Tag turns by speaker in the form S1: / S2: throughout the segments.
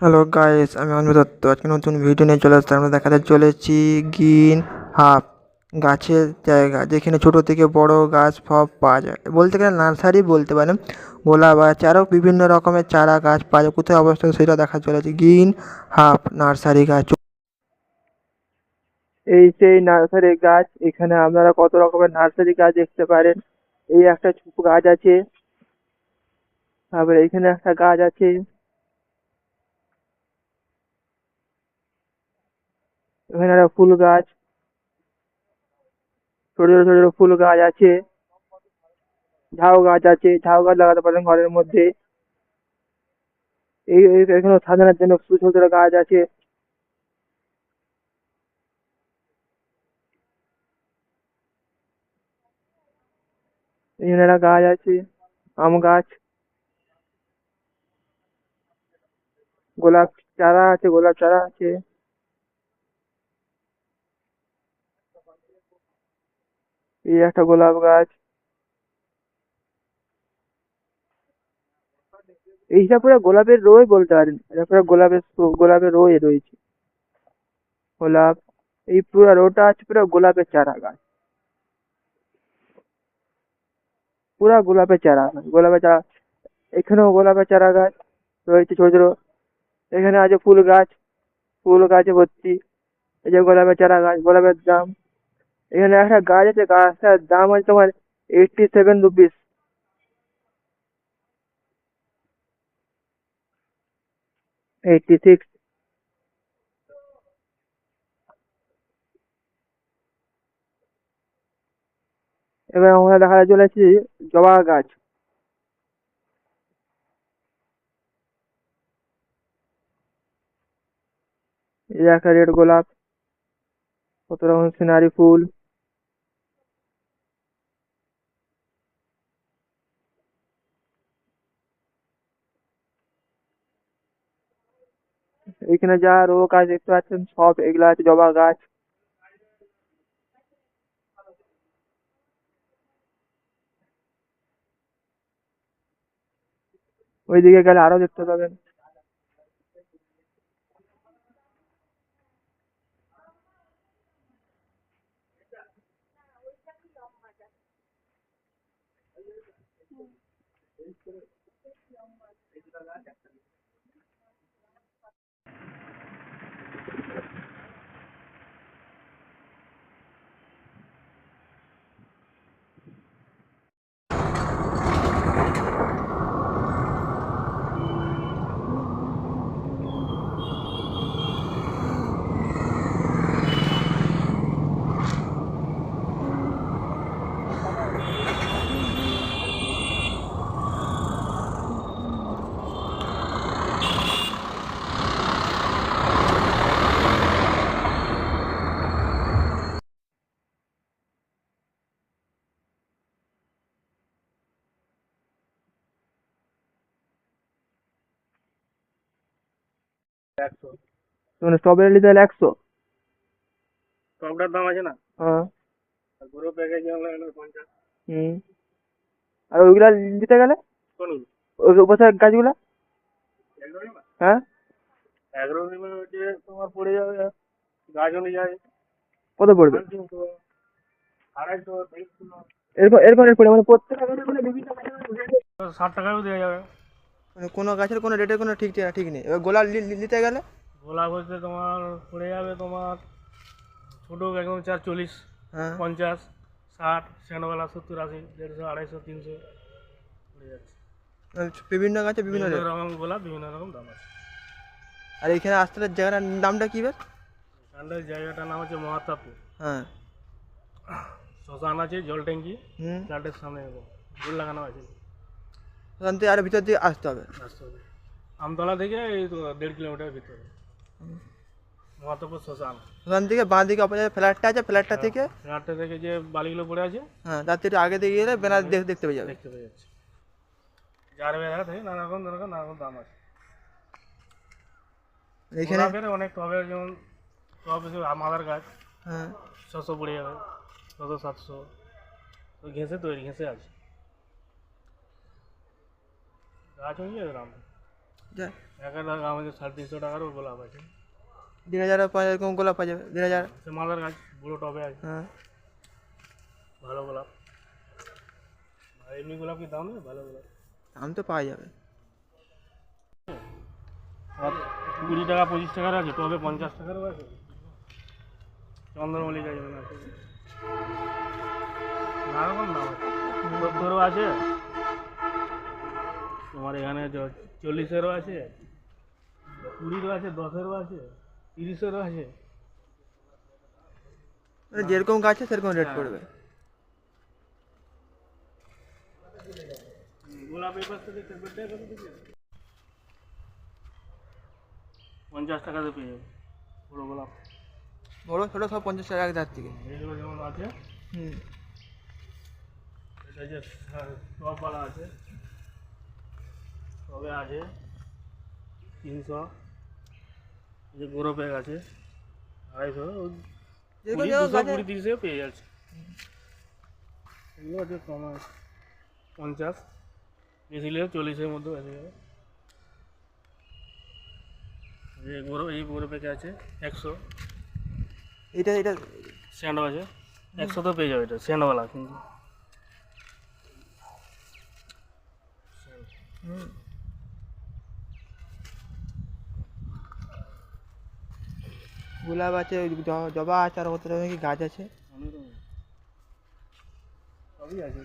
S1: Hello guys, আমি অনিল দত্ত। আজকে নতুন ভিডিও নিয়ে চলে আসতে আমরা দেখাতে চলেছি গ্রিন হাব গাছের জায়গা, যেখানে ছোট থেকে বড় গাছ সব পাওয়া যায়। বলতে গেলে নার্সারি বলতে পারেন। গোলাপ গাছ আরও বিভিন্ন রকমের চারা গাছ পাওয়া যায়। কোথায় অবস্থা সেটা দেখা চলেছে গ্রিন হাব নার্সারি গাছ। এই সেই নার্সারি গাছ, এখানে আপনারা কত রকমের নার্সারি গাছ দেখতে পারেন। এই একটা গাছ আছে, তারপরে এখানে একটা গাছ আছে, এখানে একটা ফুল গাছ, ছোট ছোট ছোট ছোট ফুল গাছ আছে, ঝাউ গাছ আছে, ঝাউ গাছ লাগাতে পারেন ঘরের মধ্যে। এখানে সাজানোর জন্য ছোট ছোট গাছ আছে। এখানে একটা গাছ আছে, আম গাছ, গোলাপ চারা আছে, গোলাপ চারা আছে। এই একটা গোলাপ গাছ। এইটা পুরো গোলাপের রোই বলতে পারেন, এটা পুরো গোলাপের রোই রয়েছে। গোলাপ, এই পুরো রোটা আছে পুরো গোলাপের চারা গাছ, পুরা গোলাপের চারা গাছ, গোলাপের চারা। এখানেও গোলাপের চারা গাছ রয়েছে ছোট ছোট। এখানে আছে ফুল গাছ, ফুল গাছে ভর্তি। এই যে গোলাপের চারা গাছ, গোলাপের দাম। এখানে একটা গাছ আছে, গাছটার দাম আছে তোমার 87 রুপিস। 86। এবার আমরা দেখা চলেছি জবা গাছ। এই একটা রেড গোলাপ, কত রকম সিনারি ফুল। এখানে যা রো গাছ দেখতে পাচ্ছেন সব এগুলা আছে জবা গাছ। ওইদিকে গেলে আরো দেখতে পাবেন। মানে স্ট্রবেরি নিতে হলে 100।
S2: টকটার দাম আছে না?
S1: হ্যাঁ।
S2: আর পুরো প্যাকেজ হলো 50।
S1: হুম। আর ওইগুলা নিতে গেলে
S2: কোনগুলো?
S1: ওই উপরে গাছগুলা।
S2: এগুলো নিবা?
S1: হ্যাঁ।
S2: এগুলো নিবে হচ্ছে তোমার পড়ে যাবে গাছ অনুযায়ী
S1: কত পড়বে?
S2: 300, 250, 300।
S1: এরকম এরকম রেট পড়ে, মানে প্রত্যেক গাছের মানে বিভিন্ন rate।
S2: 60 টাকাও দেওয়া যাবে।
S1: মানে কোনো গাছের কোনো রেটের কোনো ঠিক নেই। এবার গোলাপ নিতে গেলে
S2: গোলাপ হচ্ছে তোমার পড়ে যাবে তোমার ছোটো একদম 40,
S1: হ্যাঁ।
S2: 50, 60, সেখানবেলা 70, 80, 150, 250, 300 পড়ে যাচ্ছে।
S1: বিভিন্ন গাছে বিভিন্ন
S2: বিভিন্ন
S1: রেট।
S2: রকম গোলাপ বিভিন্ন রকম দাম আছে।
S1: আর এখানে আসতে জায়গাটার নামটা কি বেশ?
S2: এখানটার জায়গাটার নাম হচ্ছে মহাতাবপুর।
S1: হ্যাঁ।
S2: শ্মশান আছে, জল ট্যাঙ্কি,
S1: হুম।
S2: ফ্ল্যাটের সামনে বোর্ড লাগানো আছে।
S1: ওখান থেকে আরো ভিতর দিয়ে আসতে হবে।
S2: রাস্তা দিয়ে। আমতলা থেকে এই তো 1.5 কিলোমিটার ভিতরে মহাতাবপুর শ্মশান।
S1: ওখান থেকে বাঁ দিকে অপোজিট ফ্ল্যাটটা আছে, ফ্ল্যাটটা থেকে
S2: ফ্ল্যাটটা থেকে যে বালিগুলো পড়ে আছে
S1: হ্যাঁ তার থেকে একটু আগে দিয়ে গেলে ব্যানার দেখতে পেয়ে যাবে।
S2: দেখতে পেয়ে যাচ্ছে। যার বেড়া থাকে নানা রকম দাম আছে।
S1: এখানে
S2: গোলাপের অনেক টবের যেমন টব মাদার গাছ
S1: হ্যাঁ
S2: 600 পড়ে যাবে, 600, 700। তো ঘেঁষে তৈরি, ঘেঁষে আছে গাছ অনুযায়ী দাম।
S1: যা
S2: 1000 আমাদের 350 টাকারও গোলাপ আছে।
S1: 1500 এরকম গোলাপ পাওয়া যাবে 1500।
S2: সে মাদার গাছ বুড়ো টবে আছে,
S1: হ্যাঁ,
S2: ভালো গোলাপ। আর এমনি গোলাপ কি দাম নেই? ভালো গোলাপ
S1: দাম তো পাওয়া যাবে।
S2: আর 20 টাকা 25 টাকার আছে, টবে 50 টাকারও আছে। চন্দ্রমল্লিকা যেমন আছে, নানা রকম দাম আছে। 70 আছে, তোমার এখানে 40-এরও আছে, 20-এরও আছে, 10-এরও আছে, 30-এরও আছে।
S1: মানে যেরকম গাছ আছে সেরকম রেট পড়বে।
S2: গোলাপ এই পাশটা দেখতে 50 টাকাতে পেয়ে যাবে পুরো গোলাপ।
S1: বড় ছোট সব 50 টাকা এক ধার থেকে।
S2: এইগুলো যেমন আছে,
S1: হুম,
S2: এটা যে টপওয়ালা আছে, টবে আছে 300, এই যে বড় ব্যাগ আছে 250,
S1: যেরকম যেরকম গাছ
S2: 20-30 পেয়ে যাচ্ছে। এগুলো আছে কম আছে 50, বেশি নিলে 40-এর মধ্যে আছে। এই বড় প্যাকে আছে 100,
S1: এটা এটা
S2: স্ট্যান্ডও আছে 100 তো পেয়ে যাবে, এটা স্ট্যান্ডওয়ালা কিন্তু।
S1: হুম, গোলাপ আছে, জবা আছে, আর কত রকমের কি গাছ আছে।
S2: অনেক রকম সবই আছে,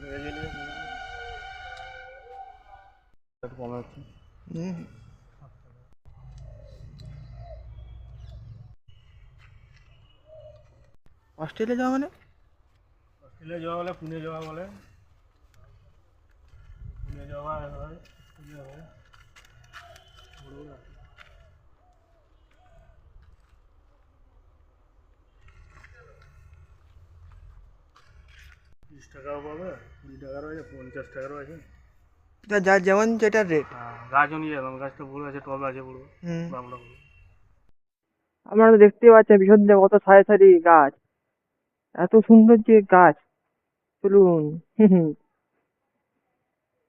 S2: একটু কমে আছে।
S1: হুম, অস্ট্রেলিয়া যাওয়া মানে
S2: অস্ট্রেলিয়া যাওয়া বলে, পুনে যাওয়া বলে, পুনে যাওয়া হয়, অস্ট্রেলিয়া হয় বড় বড় আছে। 30 টাকাও পাবে, 20 টাকারও আছে, 50 টাকারও আছে।
S1: যার যেমন যেটা রেট।
S2: হ্যাঁ, গাছ অনুযায়ী দাম, গাছটা বড় আছে, টবে আছে বড়,
S1: হুম,
S2: দামটা বড়।
S1: আপনারা তো দেখতেই পাচ্ছেন ভীষণ কত সারি সারি গাছ, এত সুন্দর যে গাছ, চলুন। হুম হুম